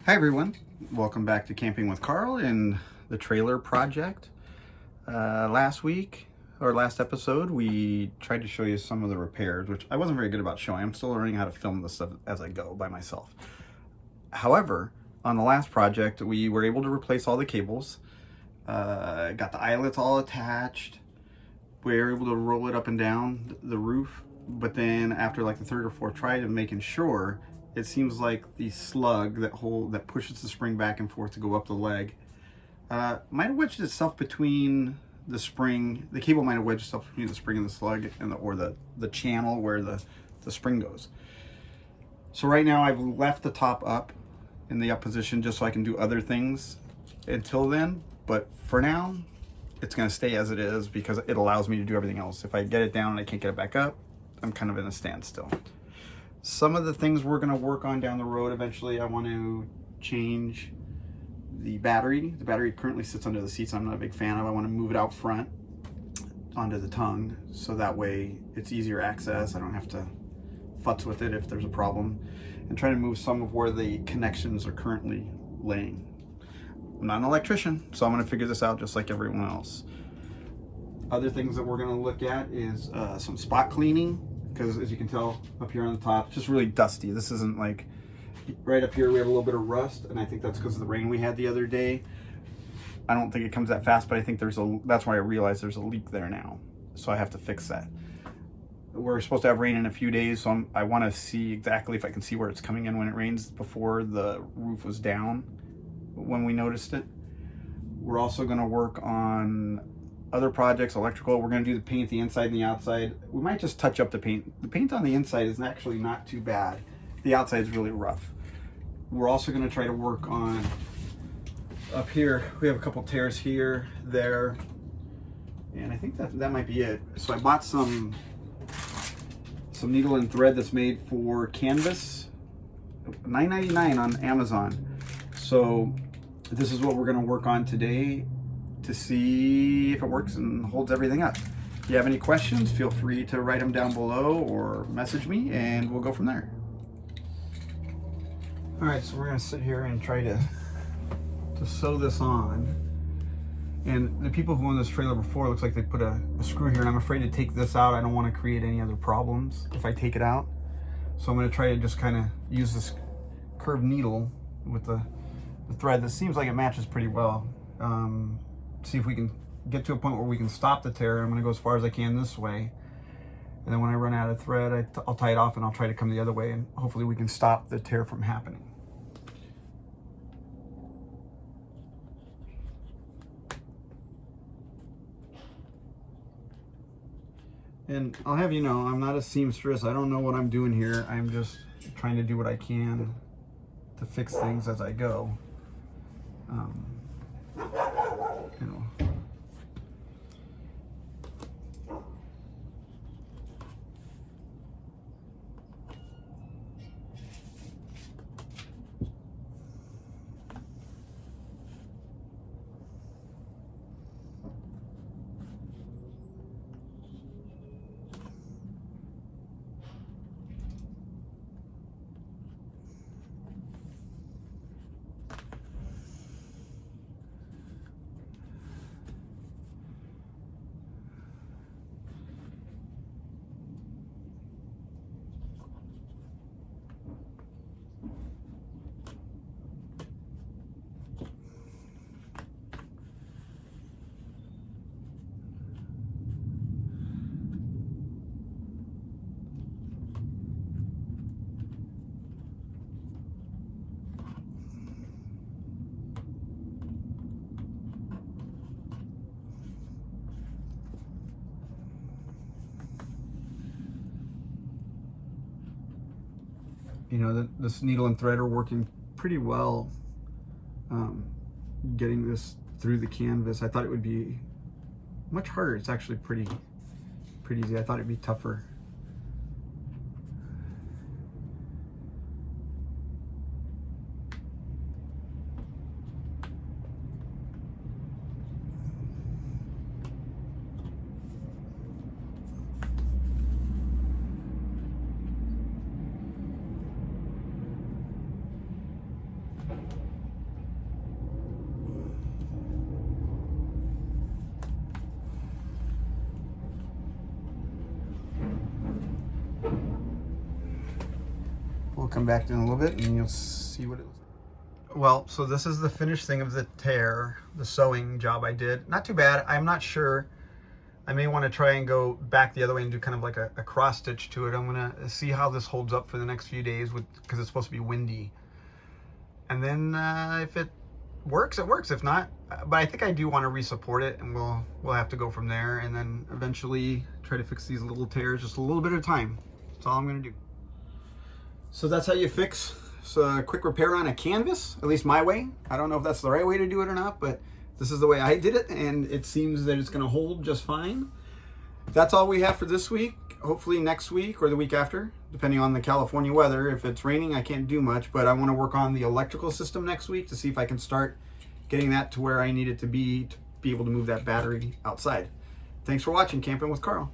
Hi everyone, welcome back to Camping with Carl in the trailer project. Last episode, we tried to show you some of the repairs, which I wasn't very good about showing. I'm still learning how to film this stuff as I go by myself. However, on the last project, we were able to replace all the cables, got the eyelets all attached. We were able to roll it up and down the roof, but then after like the third or fourth try of making sure, it seems like the slug that pushes the spring back and forth to go up the leg might have wedged itself between the spring. The cable might have wedged itself between the spring and the slug or the channel where the spring goes. So right now I've left the top up in the up position just so I can do other things until then. But for now, it's going to stay as it is because it allows me to do everything else. If I get it down and I can't get it back up, I'm kind of in a standstill. Some of the things we're going to work on down the road eventually, I want to change the battery. The battery currently sits under the seats. I'm not a big fan of. I want to move it out front onto the tongue so that way it's easier access. I don't have to futz with it if there's a problem. And try to move some of where the connections are currently laying. I'm not an electrician, so I'm going to figure this out just like everyone else. Other things that we're going to look at is some spot cleaning. Because as you can tell up here on the top, it's just really dusty. This isn't like, right up here we have a little bit of rust, and I think that's because of the rain we had the other day. I don't think it comes that fast, but I think that's why I realized there's a leak there now. So I have to fix that. We're supposed to have rain in a few days, so I want to see exactly if I can see where it's coming in when it rains before the roof was down when we noticed it. We're also going to work on other projects, electrical. We're going to do the paint, the inside and the outside. We might just touch up the paint. The paint on the inside is actually not too bad. The outside is really rough. We're also going to try to work on up here. We have a couple tears here, there, and I think that might be it. So I bought some needle and thread that's made for canvas, $9.99 on Amazon. So this is what we're going to work on today to see if it works and holds everything up. If you have any questions, feel free to write them down below or message me and we'll go from there. All right, so we're gonna sit here and try to sew this on. And the people who owned this trailer before, looks like they put a screw here, and I'm afraid to take this out. I don't want to create any other problems if I take it out. So I'm gonna try to just kind of use this curved needle with the thread that seems like it matches pretty well. See if we can get to a point where we can stop the tear. I'm going to go as far as I can this way, and then when I run out of thread, I'll tie it off and I'll try to come the other way, and hopefully we can stop the tear from happening. And I'll have you know, I'm not a seamstress. I don't know what I'm doing here. I'm just trying to do what I can to fix things as I go. You know. You know, this needle and thread are working pretty well, getting this through the canvas. I thought it would be much harder. It's actually pretty easy. I thought it'd be tougher. we'll come back in a little bit and you'll see what it looks like. Well, so this is the finished thing of the tear, the sewing job I did. Not too bad. I'm not sure. I may want to try and go back the other way and do kind of like a cross stitch to it. I'm going to see how this holds up for the next few days because it's supposed to be windy. And then if it works, it works. If not, but I think I do want to re-support it, and we'll have to go from there, and then eventually try to fix these little tears just a little bit at a time. That's all I'm going to do. So that's how you fix a quick repair on a canvas, at least my way. I don't know if that's the right way to do it or not, but this is the way I did it, and it seems that it's going to hold just fine. That's all we have for this week. Hopefully next week or the week after, depending on the California weather. If it's raining, I can't do much, but I want to work on the electrical system next week to see if I can start getting that to where I need it to be able to move that battery outside. Thanks for watching Camping with Carl.